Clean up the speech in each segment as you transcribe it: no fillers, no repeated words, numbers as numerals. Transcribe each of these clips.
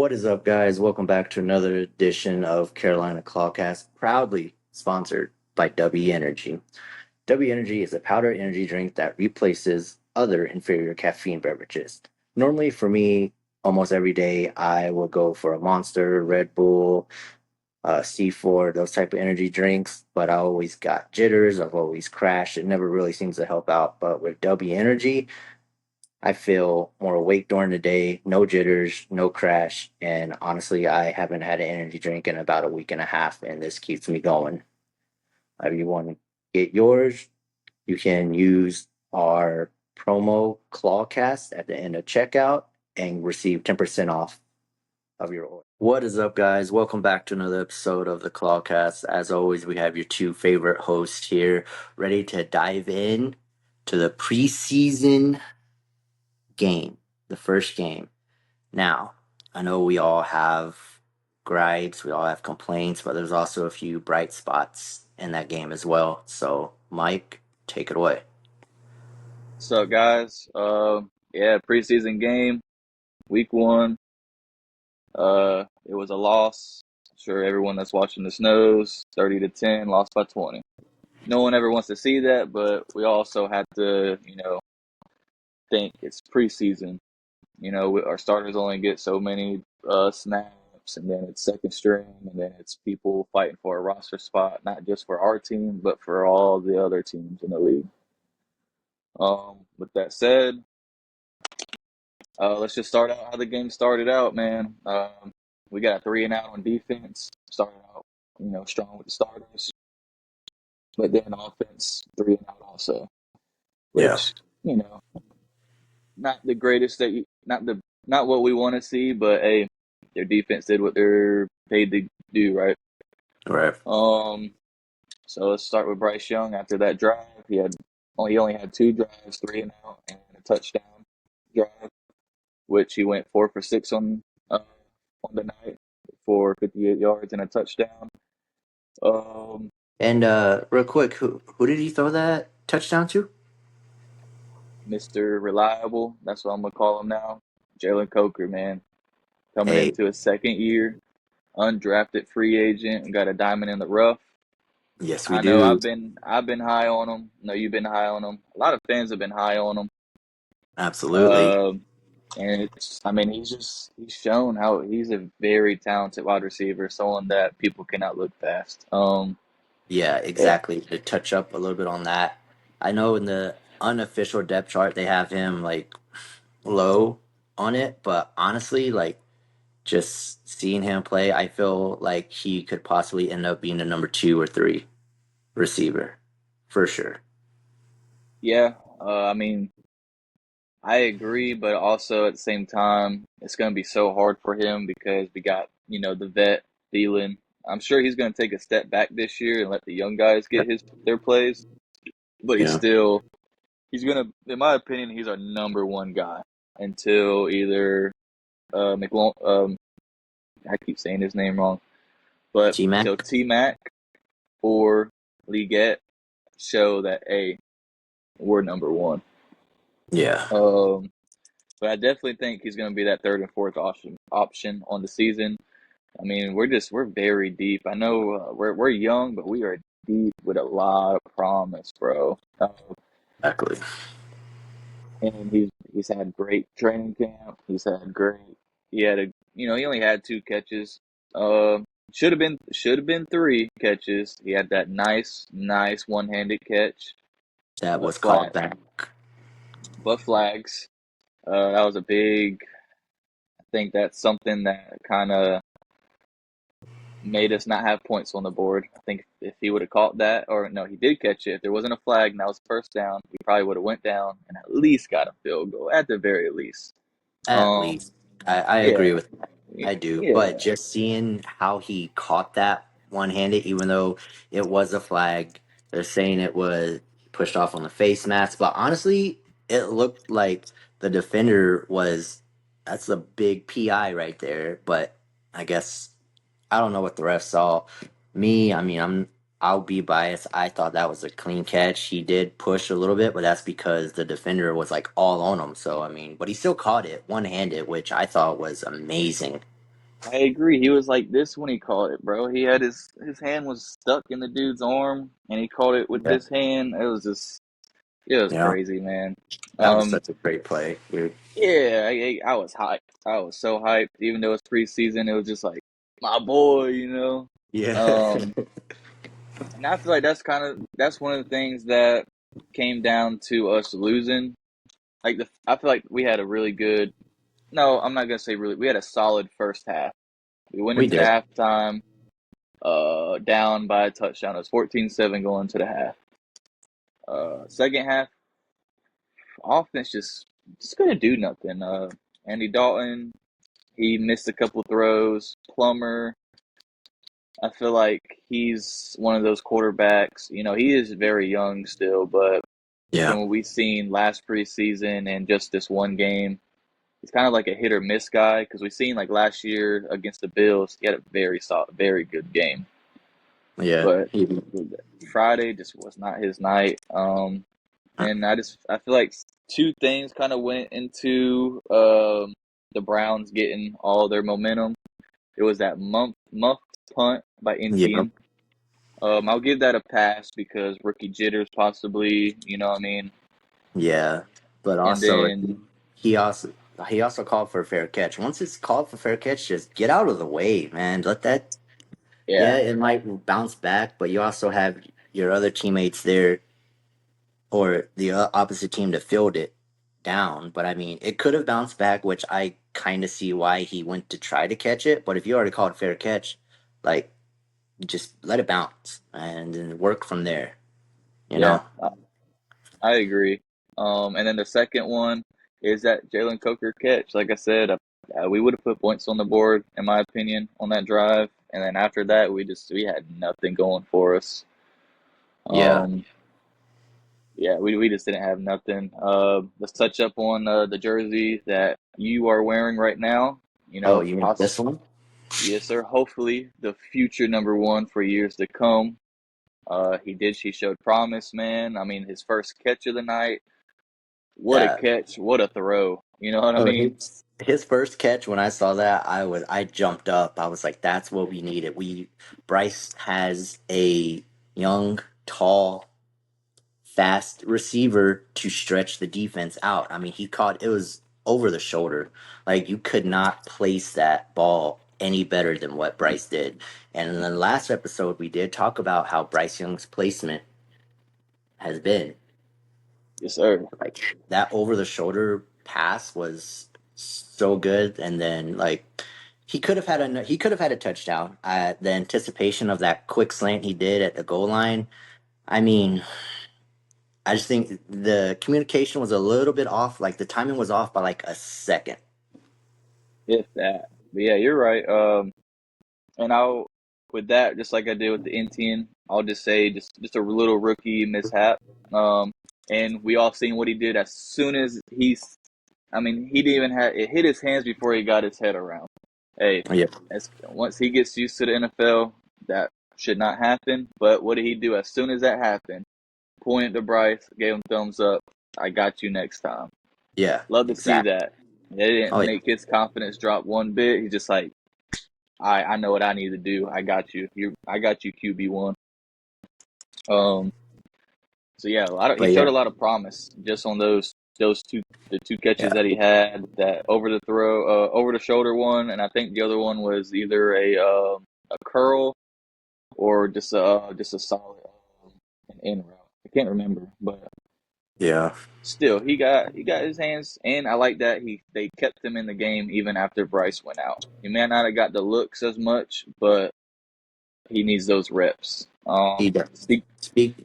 What is up, guys? Welcome back to another edition of Carolina ClawCast, proudly sponsored by W Energy. W Energy is a powder energy drink that replaces other inferior caffeine beverages. Normally, for me, almost every day, I will go for a Monster, Red Bull, C4, those type of energy drinks, but I always got jitters. I've always crashed. It never really seems to help out. But with W Energy, I feel more awake during the day, no jitters, no crash, and honestly, I haven't had an energy drink in about a week and a half, and this keeps me going. If you want to get yours, you can use our promo ClawCast at the end of checkout and receive 10% off of your order. What is up, guys? Welcome back to another episode of the ClawCast. As always, we have your two favorite hosts here, ready to dive in to the preseason game, the first game. Now, I know we all have gripes, we all have complaints, but there's also a few bright spots in that game as well. So, Mike, take it away. What's up, guys? Preseason game, week one. It was a loss. I'm sure everyone that's watching this knows. 30-10, lost by 20. No one ever wants to see that, but we also have to, think it's preseason. Our starters only get so many snaps, and then it's second string, and then it's people fighting for a roster spot, not just for our team, but for all the other teams in the league. With that said, let's just start out how the game started out, man. We got 3-and-out on defense. Started out, strong with the starters, but then offense 3-and-out also, Yeah. which not the greatest not what we want to see, but hey, their defense did what they're paid to do, right? Right. So let's start with Bryce Young. After that drive, he only had 2 drives, 3-and-out, and a touchdown drive, which he went 4 for 6 on the night for 58 yards and a touchdown. And real quick, who did he throw that touchdown to? Mr. Reliable, that's what I'm gonna call him now. Jalen Coker, man, coming Hey, into his second year, undrafted free agent, and got a diamond in the rough. yes, we I know do. I've been high on him. I know you've been high on him. A lot of fans have been high on him. Absolutely. And he's shown how he's a very talented wide receiver, someone that people cannot look past. Yeah, Yeah, exactly. To touch up a little bit on that, I know in the unofficial depth chart they have him like low on it, but honestly, like just seeing him play, I feel like he could possibly end up being a number 2 or 3 receiver for sure. yeah. I mean, I agree, but also at the same time, it's going to be so hard for him because we got, the vet Thielen. I'm sure he's going to take a step back this year and let the young guys get their plays, but Yeah. he's going to, in my opinion, he's our number one guy until either McLaurin, I keep saying his name wrong, but T until Mac. T-Mac or Leggett show that, hey, we're number one. Yeah. But I definitely think he's going to be that third and fourth option on the season. I mean, we're very deep. I know we're young, but we are deep with a lot of promise, bro. Exactly. And he's had great training camp. He had he only had 2 catches. Should have been 3 catches. He had that nice one-handed catch, That but was called back. flags. That was a big. I think that's something that kind of made us not have points on the board. I think if he would have caught that, or no, he did catch it. If there wasn't a flag and that was first down, he probably would have went down and at least got a field goal, at the very least. At Um, least. I agree yeah, with that. I do. But yeah, just seeing how he caught that one-handed, even though it was a flag, they're saying it was pushed off on the face mask. But honestly, it looked like the defender was, that's a big PI right there. But I guess I don't know what the ref saw. Me, I mean, I'll be biased. I thought that was a clean catch. He did push a little bit, but that's because the defender was like all on him. So I mean, but he still caught it one handed, which I thought was amazing. I agree. He was like this when he caught it, bro. He had his hand was stuck in the dude's arm, and he caught it with Yeah, this hand. It was yeah, crazy, man. that was Um, such a great play, dude. yeah, I was hyped. I was so hyped. Even though it's preseason, it was just like my boy, you know. Yeah, Um, and I feel like that's one of the things that came down to us losing. I feel like we had a really good. No, I'm not gonna say really. We had a solid first half. We went we into did. halftime, down by a touchdown. It was 14-7 going to the half. Second half, offense just couldn't do nothing. Andy Dalton, he missed a couple throws. Plummer, I feel like he's one of those quarterbacks. You know, he is very young still, but Yeah, from what we've seen last preseason and just this one game, he's kind of like a hit or miss guy because we've seen like last year against the Bills, he had a very solid, very good game. yeah. But Friday just was not his night. And I feel like two things kind of went into the Browns getting all their momentum. It was that muffed punt by Yeah, NTN. I'll give that a pass because rookie jitters possibly, you know what I mean? yeah. But And also, then he also he also called for a fair catch. Once it's called for fair catch, just get out of the way, man. Let that. Yeah, yeah, it might bounce back, but you also have your other teammates there or the opposite team to field it down. But I mean, it could have bounced back, which I kind of see why he went to try to catch it. But if you already called fair catch, like just let it bounce and then work from there. You yeah, know? I agree. And then the second one is that Jalen Coker catch. Like I said, we would have put points on the board, in my opinion, on that drive. And then after that, we had nothing going for us. Yeah. Um, yeah, we just didn't have nothing. Let's touch up on the jersey that you are wearing right now. You Oh, know, you mean this one? yes, sir. Hopefully, the future number one for years to come. He showed promise, man. I mean, his first catch of the night. What a Yeah. catch! What a throw! You know what I Oh, mean? his first catch when I saw that, I jumped up. I was like, "That's what we needed." Bryce has a young, tall, fast receiver to stretch the defense out. I mean, he caught it was over the shoulder. Like you could not place that ball any better than what Bryce did. And in the last episode, we did talk about how Bryce Young's placement has been. Yes, sir. Like that over the shoulder pass was so good, and then like he could have had a touchdown. The anticipation of that quick slant he did at the goal line. I mean, I just think the communication was a little bit off. Like the timing was off by like a second. If that. But yeah, you're right. And I'll with that, just like I did with the NTN, I'll just say just a little rookie mishap. Um, and we all seen what he did as soon as I mean, he didn't even have it hit his hands before he got his head around. Hey, Yeah, once he gets used to the NFL, that should not happen. But what did he do as soon as that happened? Pointed to Bryce, gave him thumbs up. I got you next time. yeah, Love to see exactly. that. It didn't Oh yeah, make his confidence drop one bit. He's just like, I know what I need to do. I got you. I got you, QB1. Um, so yeah, he but showed yeah, a lot of promise just on those the two catches yeah, that he had, that over the shoulder one, and I think the other one was either a curl or just a solid an in route. I can't remember, but yeah, still he got his hands, and I like that they kept him in the game even after Bryce went out. He may not have got the looks as much, but he needs those reps. he does.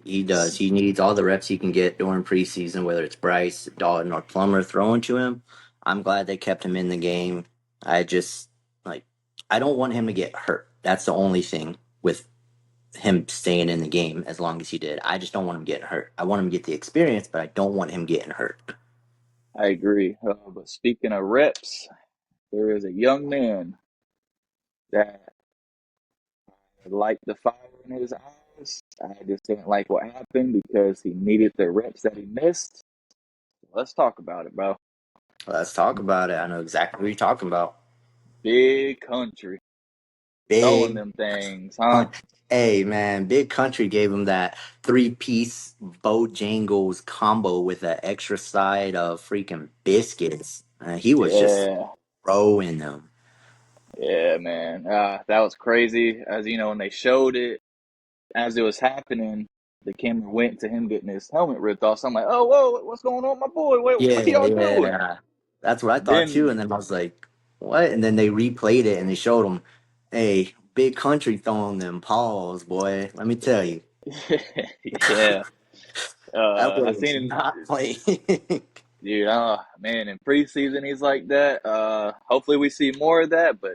He does. He needs all the reps he can get during preseason, whether it's Bryce, Dalton, or Plummer throwing to him. I'm glad they kept him in the game. I just like I don't want him to get hurt. That's the only thing with him staying in the game as long as he did. I just don't want him getting hurt. I want him to get the experience, but I don't want him getting hurt. I agree. But speaking of reps, there is a young man that liked the fire in his eyes. I just didn't like what happened because he needed the reps that he missed. Let's talk about it, bro. Let's talk about it. I know exactly what you're talking about. Big Country throwing Big them things, huh? Country. Hey man, Big Country gave him that 3-piece Bojangles combo with an extra side of freaking biscuits. He was just Yeah, throwing them. yeah, man. That was crazy. As you know, when they showed it, as it was happening, the camera went to him getting his helmet ripped off. So I'm like, oh, whoa, what's going on, my boy? Yeah, What are y'all doing? yeah. That's what I thought too. Then, And then I was like, what? And then they replayed it and they showed him, hey, Big Country throwing them paws, boy. Let me tell you, yeah, that I was seen it, not playing. dude. Man, in preseason he's like that. Hopefully we see more of that, but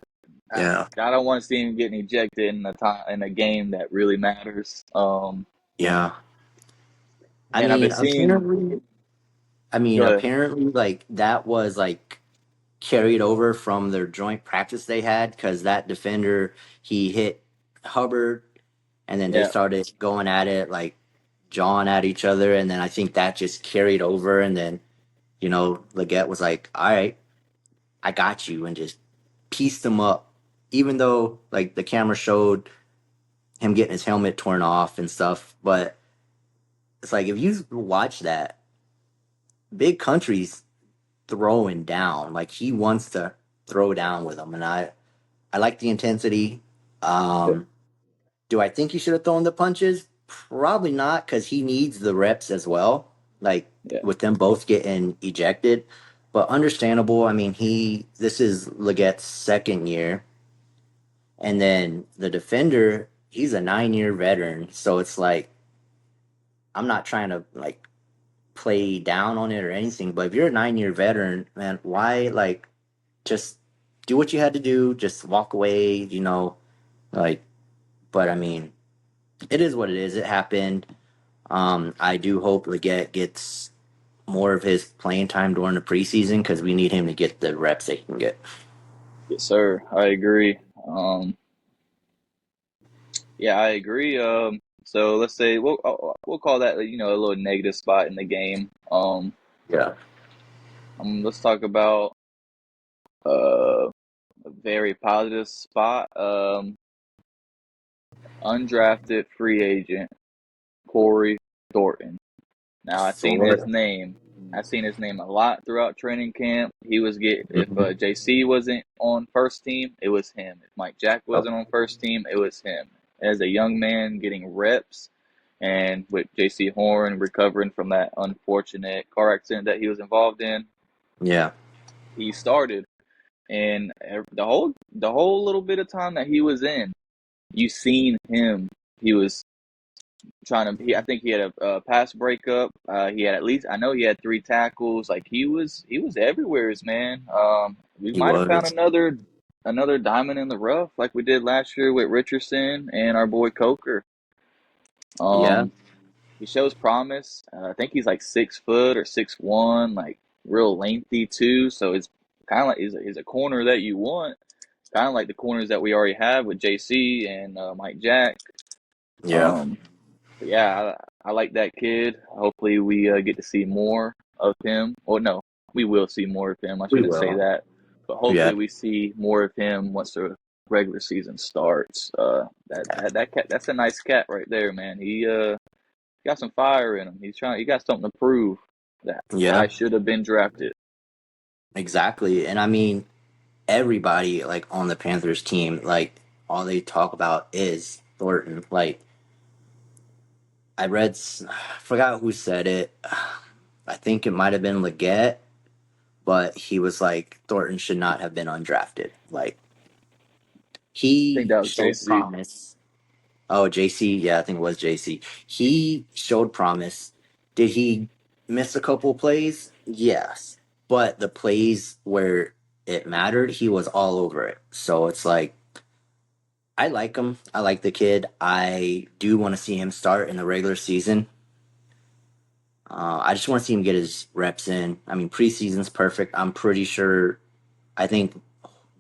Yeah, I don't want to see him getting ejected in a game that really matters. yeah. I Man, I've been mean, seeing. apparently, Go ahead. like that was like carried over from their joint practice they had because that defender he hit Hubbard and then they Yeah, started going at it like jawing at each other and then I think that just carried over and then Leggett was like, all right, I got you and just pieced him up even though like the camera showed him getting his helmet torn off and stuff, but it's like if you watch that, Big Country's throwing down like he wants to throw down with him and I like the intensity. yeah, um Do I think he should have thrown the punches? Probably not, because he needs the reps as well. Like yeah, with them both getting ejected, but understandable. I mean, this is Leggett's second year, and then the defender, he's a 9-year veteran. So it's like I'm not trying to like play down on it or anything, but if you're a 9-year veteran, man, why like just do what you had to do, just walk away, like. But I mean, it is what it is. It happened. I do hope Leggett gets more of his playing time during the preseason because we need him to get the reps that he can get. yes, sir. I agree. Um, yeah, I agree. So let's say we'll call that a little negative spot in the game. Yeah. Let's talk about a very positive spot. Undrafted free agent Corey Thornton. Now I seen his Thor. name. I seen his name a lot throughout training camp. He was get if Mhm. JC wasn't on first team, it was him. If Mike Jack Oh, wasn't on first team, it was him. As a young man getting reps, and with JC Horn recovering from that unfortunate car accident that he was involved in, yeah. he started. And the whole little bit of time that he was in, you seen him. He was trying to. I think he had a pass breakup. He had at least. I know he had 3 tackles. Like he was everywhere, man. We He might have found was. another diamond in the rough, like we did last year with Richardson and our boy Coker. Yeah. Um, he shows promise. I think he's like 6 foot or 6'1", like real lengthy too. So it's kind of like he's a corner that you want, kind of like the corners that we already have with JC and Mike Jack. Yeah. Um, but yeah, I like that kid. Hopefully, we get to see more of him. Or no, we will see more of him. I We shouldn't say will. that, but Yeah. hopefully, we see more of him once the regular season starts. That cat, that's a nice cat right there, man. He got some fire in him. He got something to prove that I Yeah. should have been drafted. Exactly. And I mean, everybody like on the Panthers team, like all they talk about is Thornton. Like I forgot who said it. I think it might have been Leggett, but he was like Thornton should not have been undrafted. Like I think he that was showed JC. promise. Oh, JC, yeah, I think it was JC. He showed promise. Did he miss a couple plays? Yes, but the plays where it mattered, he was all over it. So it's like I like him. I like the kid. I do want to see him start in the regular season. I just want to see him get his reps in. I mean, preseason's perfect. I'm pretty sure. I think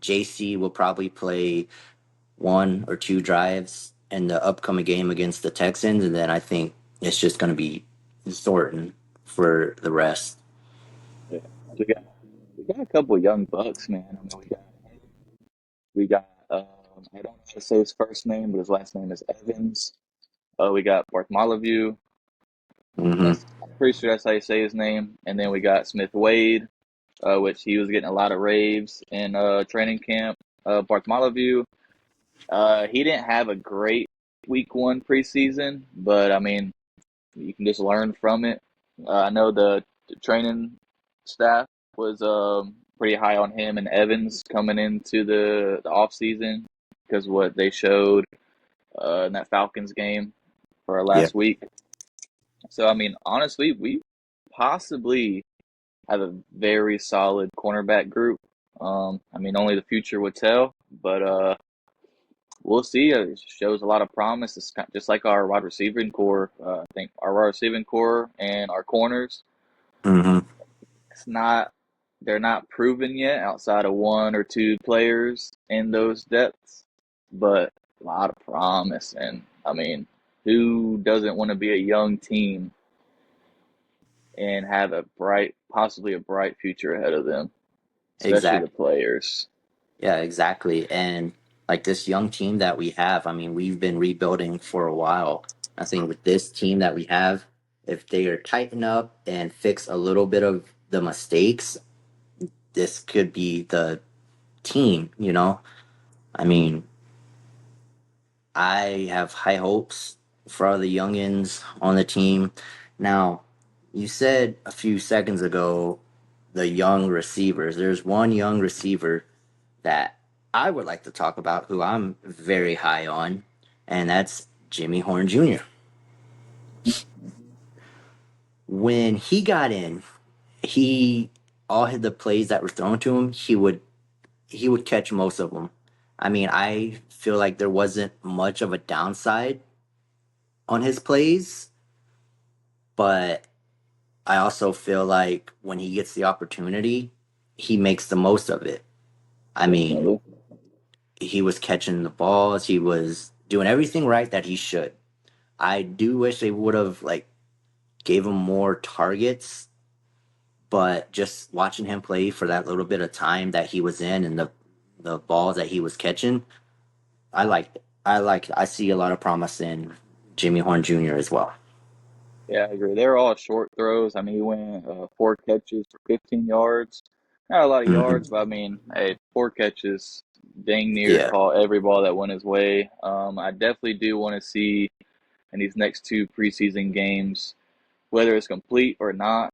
JC will probably play 1 or 2 drives in the upcoming game against the Texans, and then I think it's just going to be Thornton for the rest. Yeah, we got a couple young bucks, man. I mean, we got him. We got I don't know how to say his first name, but his last name is Evans. We got Bartholomew. Hmm. I'm pretty sure that's how you say his name. And then we got Smith Wade, which he was getting a lot of raves in training camp. Bartholomew, he didn't have a great week one preseason, but I mean, you can just learn from it. I know the training staff was pretty high on him and Evans coming into the off season because what they showed in that Falcons game for our Yeah, last week. So I mean, honestly, we possibly have a very solid cornerback group. I mean, only the future would tell, but we'll see. It shows a lot of promise. It's kind just like our wide receiving core. I think our wide receiving core and our corners. hmm, It's not. They're not proven yet outside of one or two players in those depths, but a lot of promise. And I mean, who doesn't want to be a young team and have a bright, possibly a bright future ahead of them, especially the exactly. players. Yeah, exactly. And like this young team that we have, I mean, we've been rebuilding for a while. I think with this team that we have, if they are tighten up and fix a little bit of the mistakes, this could be the team. I mean, I have high hopes for all the youngins on the team. Now, you said a few seconds ago the young receivers. There's one young receiver that I would like to talk about who I'm very high on, and that's Jimmy Horn Jr. When he got in, he all the plays that were thrown to him, he would catch most of them. I mean, I feel like there wasn't much of a downside on his plays, but I also feel like when he gets the opportunity, he makes the most of it. I mean, Definitely. he was catching the balls, he was doing everything right that he should. I do wish they would have like gave him more targets, but just watching him play for that little bit of time that he was in and the balls that he was catching, I liked it. I see a lot of promise in Jimmy Horn Jr. as well. Yeah, I agree. They're all short throws. I mean, he went four catches for 15 yards. Not a lot of Hmm. yards, but I mean, hey, four catches, dang near Yeah, caught every ball that went his way. I definitely do want to see in these next two preseason games, whether it's complete or not,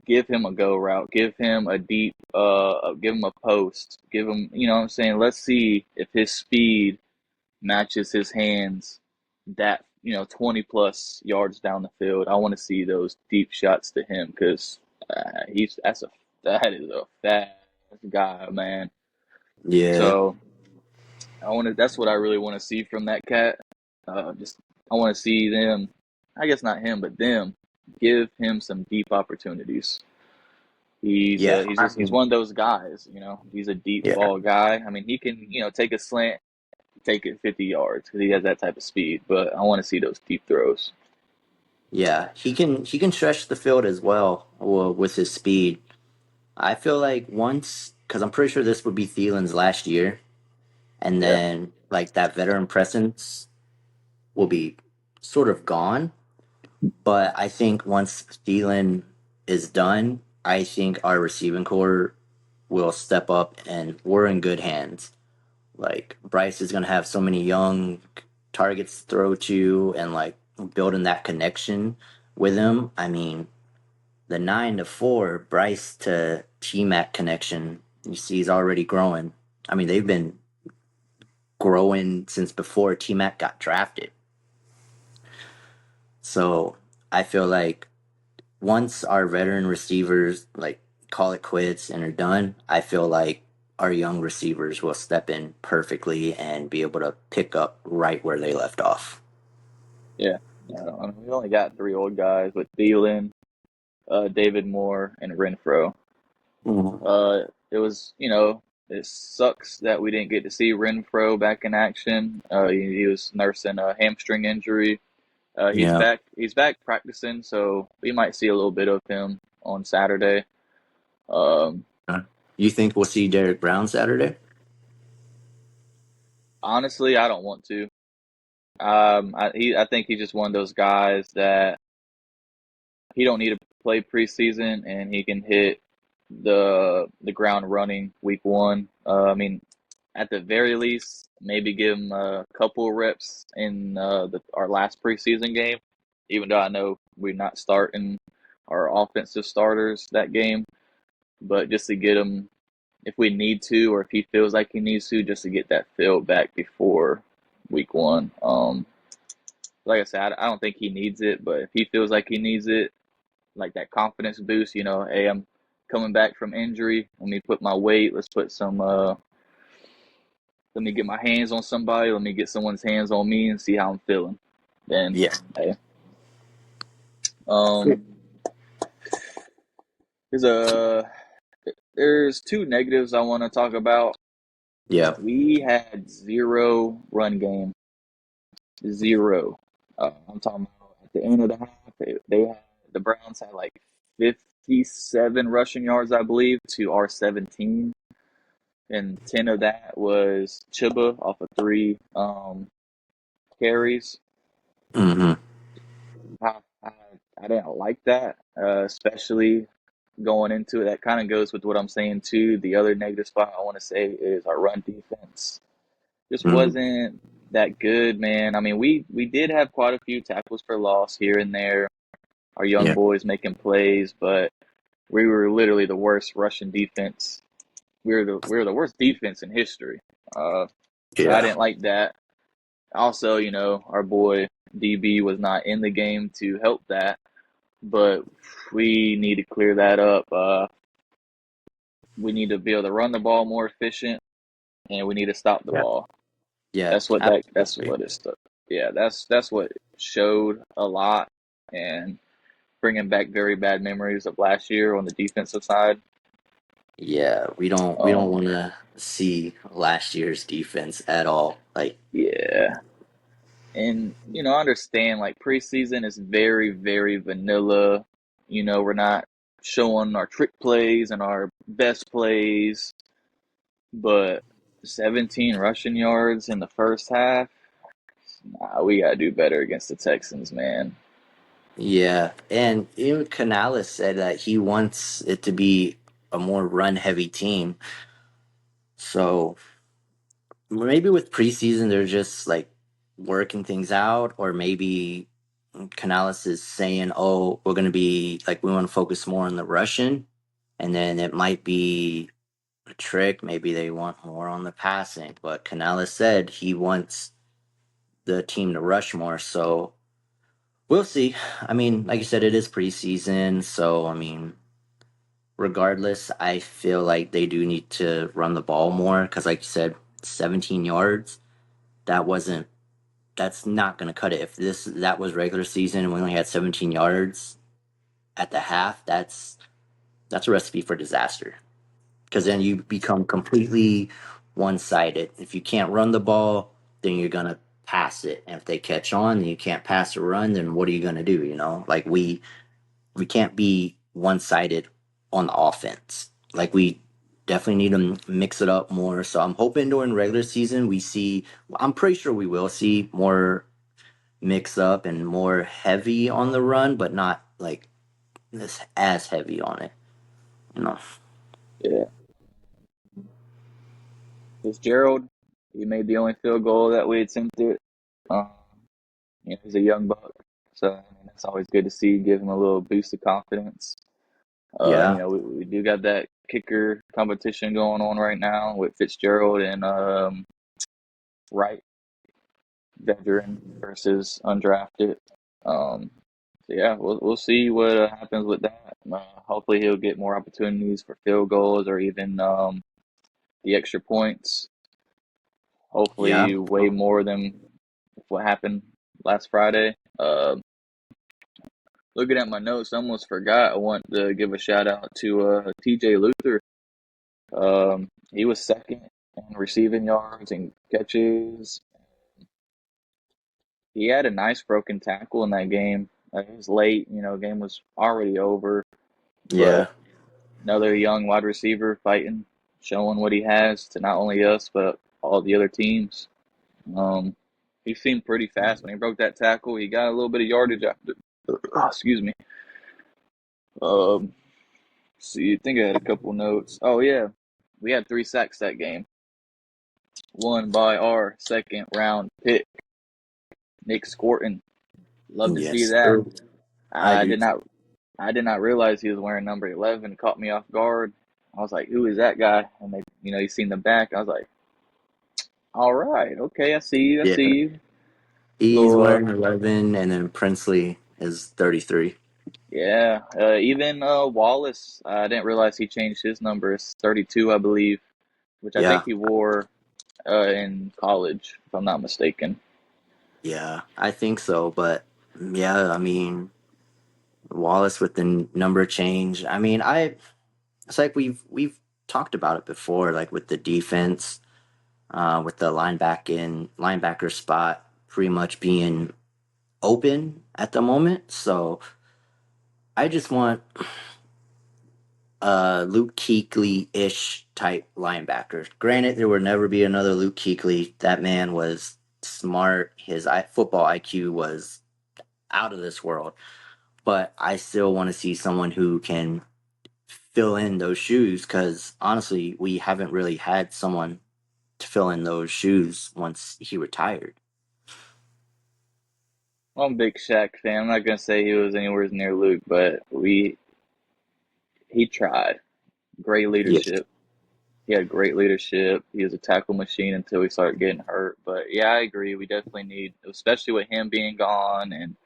give him a go route, give him a deep, give him a post, give him, you know what I'm saying? Let's see if his speed matches his hands that 20 plus yards down the field. I want to see those deep shots to him because he's that is a fast guy, man. yeah, So I want to. That's what I really want to see from that cat. Just I want to see them. I guess not him, but them give him some deep opportunities. yeah. He's I just he's think, one of those guys. He's a deep yeah, ball guy. I mean, he can take a slant, take it 50 yards because he has that type of speed. But I want to see those deep throws. yeah. He can stretch the field as well with his speed. I feel like once, because I'm pretty sure this would be Thielen's last year, and Yeah, then like that veteran presence will be sort of gone. But I think once Thielen is done, I think our receiving core will step up and we're in good hands. Like Bryce is gonna have so many young targets to throw to and like building that connection with him. I mean, the 9 to 4 Bryce to T Mac connection, you see he's already growing. I mean, they've been growing since before T Mac got drafted. So I feel like once our veteran receivers like call it quits and are done, I feel like our young receivers will step in perfectly and be able to pick up right where they left off. yeah. I mean, we only got three old guys with Thielen, David Moore, and Renfro. Mhm. It was it sucks that we didn't get to see Renfro back in action. He was nursing a hamstring injury. He's Yeah. back. He's back practicing, so we might see a little bit of him on Saturday. Um, You think we'll see Derek Brown Saturday? Honestly, I don't want to. I think he's just one of those guys that he don't need to play preseason, and he can hit the ground running week one. I mean, at the very least, maybe give him a couple reps in our last preseason game. Even though I know we're not starting our offensive starters that game, but just to get him if we need to, or if he feels like he needs to, just to get that feel back before week one. Like I said, I don't think he needs it, but if he feels like he needs it, like that confidence boost, hey, I'm coming back from injury. Let me put my weight. Let's put some. Let me get my hands on somebody. Let me get someone's hands on me and see how I'm feeling. Then, Yeah. hey, um, there's a there's two negatives I want to talk about. Yeah. We had zero run game, zero. I'm talking about at the end of the half, they had the Browns had like 57 rushing yards, I believe, to our 17, and 10 of that was Chuba off of three carries. Hmm. I, I, I didn't like that, especially going into it. That kind of goes with what I'm saying too. The other negative spot I want to say is our run defense. Just Hmm. wasn't that good, man. I mean, we did have quite a few tackles for loss here and there. Our young Yeah. boys making plays, but we were literally the worst rushing defense. We were the worst defense in history. So I Yeah. didn't like that. Also, our boy DB was not in the game to help that, but we need to clear that up. We need to be able to run the ball more efficient, and we need to stop the Yeah. ball. Yeah. That's Absolutely. what it's. Yeah, that's what showed a lot, and bringing back very bad memories of last year on the defensive side. Yeah. We don't Um, want to see last year's defense at all. Like, yeah, and I understand like preseason is very very vanilla. We're not showing our trick plays and our best plays, but 17 rushing yards in the first half. Nah, we gotta do better against the Texans, man. yeah. And even Canales said that he wants it to be a more run heavy team. So maybe with preseason they're just like working things out, or maybe Canales is saying, "Oh, we're gonna be like we want to focus more on the Russian," and then it might be a trick. Maybe they want more on the passing. But Canales said he wants the team to rush more, so we'll see. I mean, like you said, it is preseason, so I mean, regardless, I feel like they do need to run the ball more because, like you said, 17 yards. That wasn't that's not going to cut it. If this that was regular season and we only had 17 yards at the half, that's a recipe for disaster. Because then you become completely one-sided. If you can't run the ball, then you're gonna pass it. And if they catch on and you can't pass or run, then what are you gonna do? Like we can't be one-sided on the offense. Like we definitely need to mix it up more. So I'm hoping during regular season we see. I'm pretty sure we will see more mix up and more heavy on the run, but not like this as heavy on it. You know. Yeah, Fitzgerald, he made the only field goal that we attempted. Um, he's a young buck, so I mean, that's always good to see. Give him a little boost of confidence. Yeah. We do got that kicker competition going on right now with Fitzgerald and Wright, veteran versus undrafted. Um, so yeah, we'll see what happens with that. Hopefully, he'll get more opportunities for field goals or even the extra points. Yeah. Hopefully, way more than what happened last Friday. Looking at my notes, I almost forgot. I want to give a shout out to TJ Luther. He was second in receiving yards and catches. He had a nice broken tackle in that game. It was late, game was already over, Yeah. but another young wide receiver fighting, showing what he has to not only us but all the other teams. Um, he seemed pretty fast when he broke that tackle. He got a little bit of yardage after. Oh, excuse me. Um, see, I think I had a couple notes. Oh yeah, we had 3 sacks that game. Won by our second round pick, Nick Scorton. Love to see Yes, that. sir. I I do. did not I did not realize he was wearing number 11. Caught me off guard. I was like, "Who is that guy?" And you seen the back. I was like, "All right, okay, I see you. I see Yeah, you." he's Little, wearing 11, and then Princely is 33. yeah. Even Wallace, I didn't realize he changed his number. It's 32, I believe, which I think Yeah, he wore in college, if I'm not mistaken. yeah, I think so. But yeah, I mean, Wallace with the number change. I mean, it's like we've talked about it before, like with the defense, with the linebacker spot pretty much being open at the moment. So I just want a Luke Kuechly ish type linebacker. Granted, there will never be another Luke Kuechly. That man was smart. His football IQ was out of this world. But I still want to see someone who can fill in those shoes because honestly, we haven't really had someone to fill in those shoes once he retired. I'm a big Shaq fan. I'm not gonna say he was anywhere near Luke, but he tried. Great Yes, leadership. He had great leadership. He was a tackle machine until he started getting hurt. But yeah, I agree. We definitely need, especially with him being gone and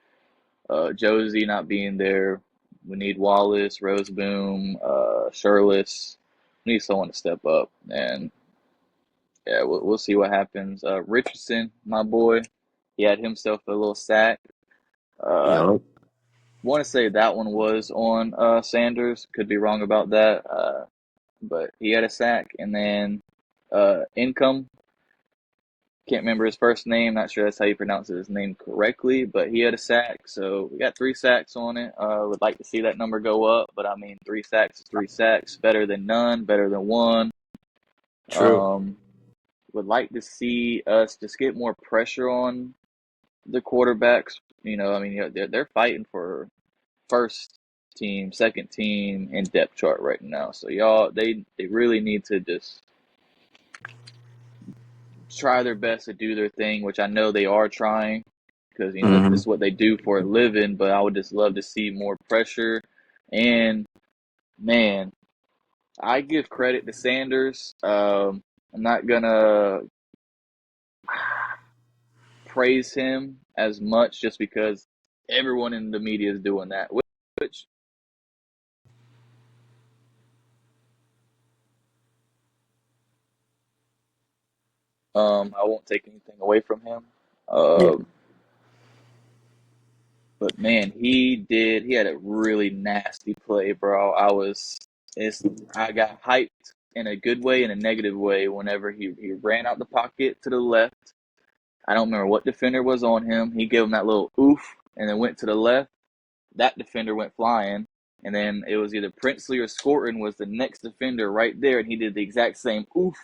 Josie not being there. We need Wallace, Roseboom, Shirless. We need someone to step up, and yeah, we'll see what happens. Richardson, my boy, he had himself a little sack. I yep, want to say that one was on Sanders. Could be wrong about that, but he had a sack, and then Income. Can't remember his first name. Not sure that's how you pronounce his name correctly, but he had a sack. So we got 3 sacks on it. Would like to see that number go up, but I mean, 3 sacks is 3 sacks. Better than none. Better than one. true. Um, would like to see us just get more pressure on the quarterbacks. I mean, they're fighting for first team, second team, and depth chart right now. So y'all, they really need to just try their best to do their thing, which I know they are trying because this Hmm. is what they do for a living. But I would just love to see more pressure. And man, I give credit to Sanders. I'm not gonna praise him as much just because everyone in the media is doing that. Which I won't take anything away from him. Yeah. Um, But man, he had a really nasty play, bro. It's I got hyped in a good way and a negative way whenever he ran out the pocket to the left. I don't remember what defender was on him. He gave him that little oof and then went to the left. That defender went flying. And then it was either Princely or Scorton was the next defender right there, and he did the exact same oof,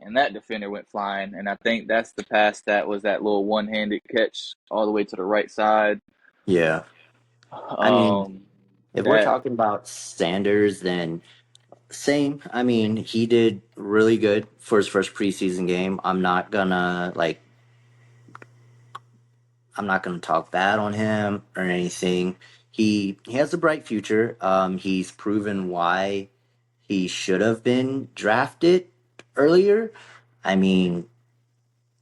and that defender went flying. And I think that's the pass that was that little one-handed catch all the way to the right side. Yeah. I mean, Um, if we're that talking about Sanders, then same. I mean, he did really good for his first preseason game. I'm not gonna talk bad on him or anything. He has a bright future. He's proven why he should have been drafted earlier. I mean,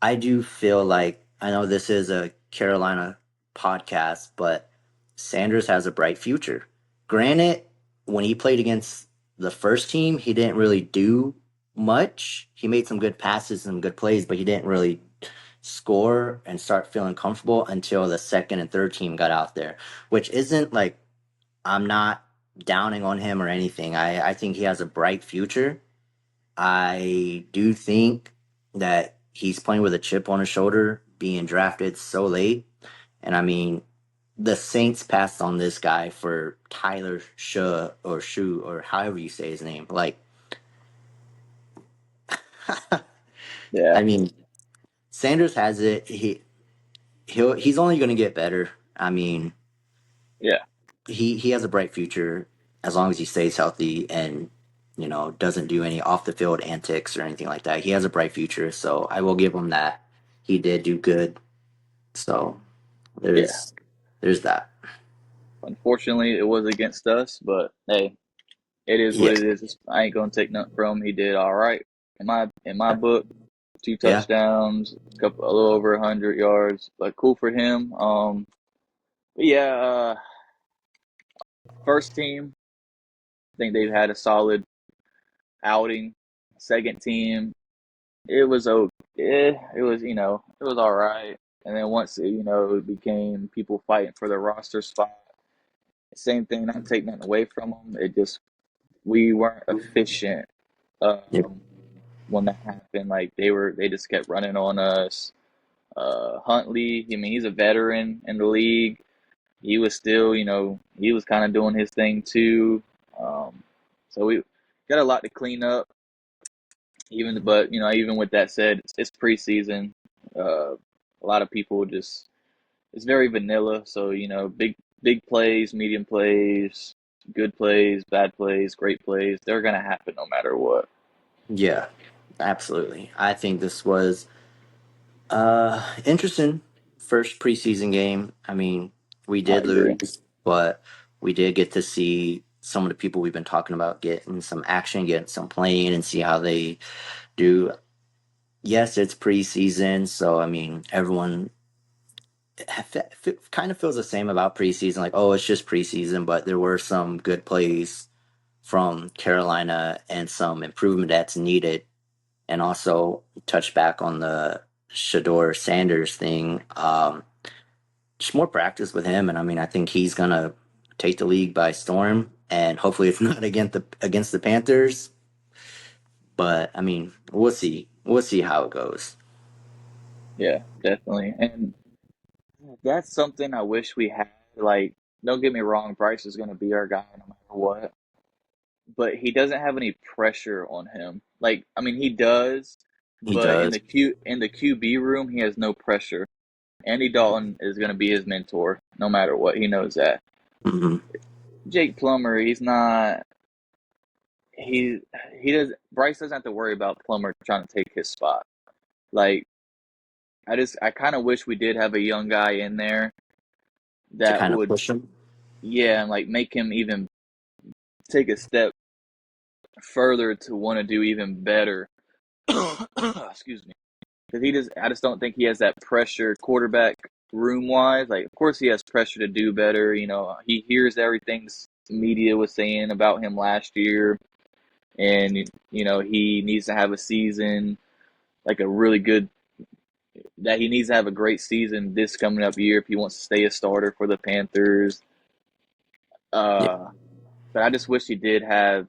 I do feel like I know this is a Carolina podcast, but Sanders has a bright future. Granted, when he played against the first team, he didn't really do much. He made some good passes and good plays, but he didn't really score and start feeling comfortable until the second and third team got out there, which isn't like I'm not downing on him or anything. I think he has a bright future. I do think that he's playing with a chip on his shoulder, being drafted so late. And I mean, the Saints passed on this guy for Tyler Shu or however you say his name. Like, yeah. I mean, Sanders has it. He's only going to get better. I mean, Yeah, he has a bright future as long as he stays healthy and doesn't do any off the field antics or anything like that. He has a bright future, so I will give him that. He did do good, so yeah. there's that. Unfortunately, it was against us, but hey, it is what Yeah, it is. I ain't gonna take nothing from him. He did all right in my book. Two yeah, touchdowns, a little over 100 yards, but cool for him. But yeah, first team, I think they've had a solid outing. Second team, it was okay. It was it was all right. And then once it became people fighting for the roster spot, same thing. Not taking nothing away from them. It just we weren't efficient yeah, when that happened. Like they just kept running on us. Huntley, I mean, he's a veteran in the league. He was still, he was kind of doing his thing too. Um, so we got a lot to clean up. But even with that said, it's preseason. A lot of people just it's very vanilla. So big plays, medium plays, good plays, bad plays, great plays. They're gonna happen no matter what. yeah, absolutely. I think this was interesting first preseason game. I mean, we I did agree. lose, but we did get to see some of the people we've been talking about getting some action, getting some playing, and see how they do. Yes, it's preseason, so I mean, everyone kind of feels the same about preseason. Like, oh, it's just preseason, but there were some good plays from Carolina and some improvement that's needed. And also touch back on the Shador Sanders thing. Just more practice with him, and I mean, I think he's gonna take the league by storm. And hopefully, it's not against the Panthers. But I mean, we'll see. We'll see how it goes. Yeah, definitely. And that's something I wish we had. Like, don't get me wrong, Bryce is going to be our guy no matter what, but he doesn't have any pressure on him. Like, I mean, he does, He but does. in the QB room, he has no pressure. Andy Dalton is going to be his mentor no matter what. He knows that. Hmm. Jake Plummer, he's not. He he does. Bryce doesn't have to worry about Plummer trying to take his spot. Like, I kind of wish we did have a young guy in there To that kind of would, push him. yeah, and like make him even take a step further to want to do even better. Excuse me, because I just don't think he has that pressure quarterback room wise. Like, of course, he has pressure to do better. He hears everything the media was saying about him last year, and he needs to have a season like a really good. That he needs to have a great season this coming up year if he wants to stay a starter for the Panthers. Yeah, Uh, but I just wish he did have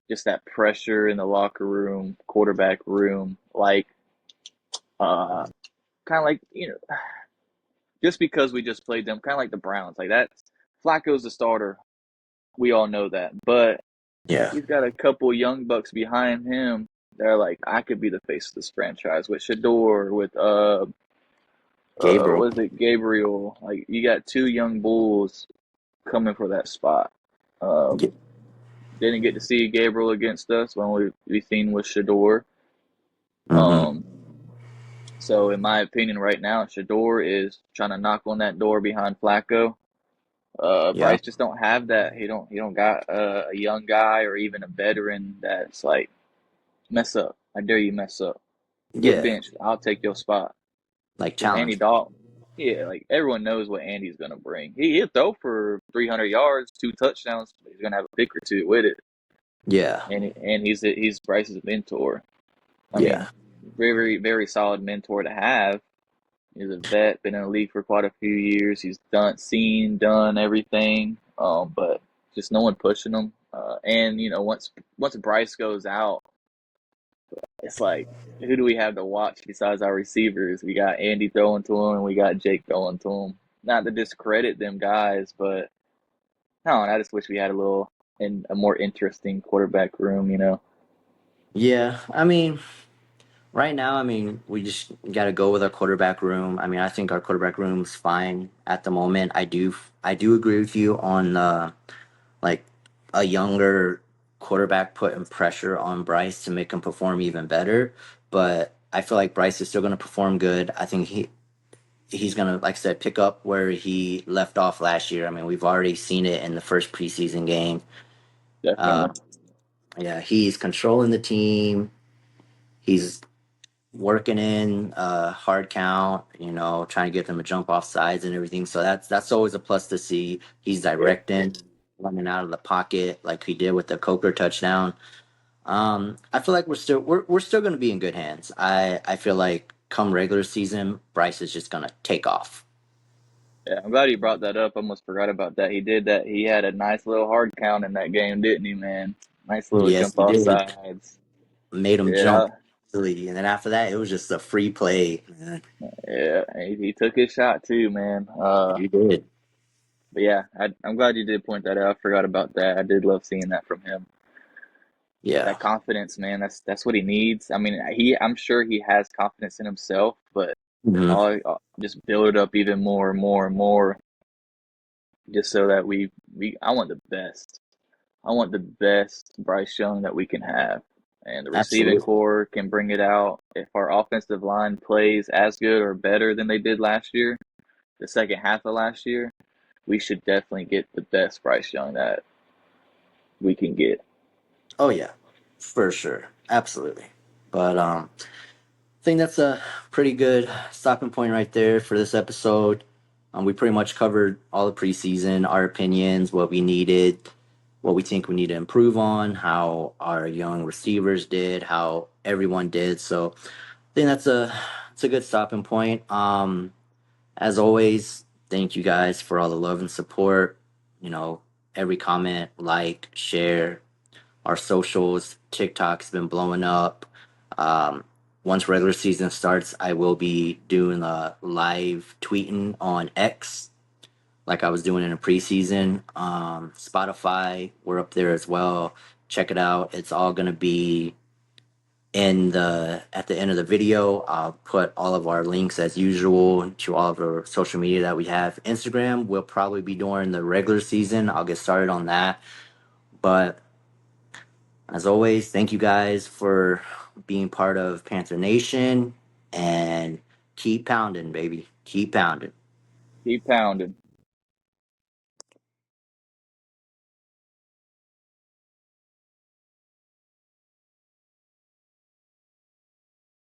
just that pressure in the locker room, quarterback room, like uh, kind of like just because we just played them, kind of like the Browns, like that. Flacco's the starter, we all know that, but yeah. he's got a couple young bucks behind him. They're like, I could be the face of this franchise with Shador, with Gabriel. what is it, Gabriel? Like, you got two young bulls coming for that spot. Yeah. Didn't get to see Gabriel against us. When we seen with Shador. Hmm. Um, so in my opinion, right now, Shador is trying to knock on that door behind Flacco. Yeah. Bryce just don't have that. He don't got a young guy or even a veteran that's like mess up. I dare you mess up. Get Yeah. benched. I'll take your spot. Like Because Andy challenge. Dalton, yeah, like everyone knows what Andy's gonna bring. He'll throw for 300 yards, two touchdowns. But he's gonna have a pick or two with it, Yeah. and he's Bryce's mentor. I mean, Yeah. very very solid mentor to have. He's a vet, been in the league for quite a few years. He's done everything, but just no one pushing him. And once Bryce goes out, it's like, who do we have to watch besides our receivers? We got Andy throwing to him, and we got Jake throwing to him. Not to discredit them guys, but no, I just wish we had a more interesting quarterback room. Yeah. I mean, Right now, I mean, we just got to go with our quarterback room. I mean, I think our quarterback room's fine at the moment. I do agree with you on like a younger quarterback putting pressure on Bryce to make him perform even better. But I feel like Bryce is still going to perform good. I think he's going to, like I said, pick up where he left off last year. I mean, we've already seen it in the first preseason game. Uh, Definitely. yeah, he's controlling the team. He's working in hard count, trying to get them to jump off sides and everything. So that's always a plus to see. He's Yeah. directing, running out of the pocket like he did with the Coker touchdown. I feel like we're still going to be in good hands. I feel like come regular season, Bryce is just going to take off. Yeah, I'm glad you brought that up. I almost forgot about that. He did that. He had a nice little hard count in that game, didn't he, man? Nice little Yes, jump he off did. sides. Made him Yeah, jump easily, and then after that, it was just a free play. yeah. He took his shot too, man. He did. But yeah, I'm glad you did point that out. I forgot about that. I did love seeing that from him. Yeah. That confidence, man. That's what he needs. I mean, I'm sure he has confidence in himself, but Mhm. I'll just build it up even more and more and more, just so that we I want the best. I want the best Bryce Young that we can have. And the receiving Absolutely. core can bring it out. If our offensive line plays as good or better than they did last year, the second half of last year, we should definitely get the best Bryce Young that we can get. Oh yeah, for sure, absolutely. But I think that's a pretty good stopping point right there for this episode. We pretty much covered all the preseason, our opinions, what we needed, what we think we need to improve on, how our young receivers did, how everyone did. So I think it's a good stopping point. As always, thank you guys for all the love and support. You know, every comment, like, share, our socials. TikTok's been blowing up. Um, Once regular season starts, I will be doing a live tweeting on X like I was doing in a preseason. Spotify, we're up there as well. Check it out. It's all gonna be in the at the end of the video. I'll put all of our links as usual to all of our social media that we have. Instagram will probably be during the regular season. I'll get started on that. But as always, thank you guys for being part of Panther Nation and keep pounding, baby. Keep pounding. Keep pounding.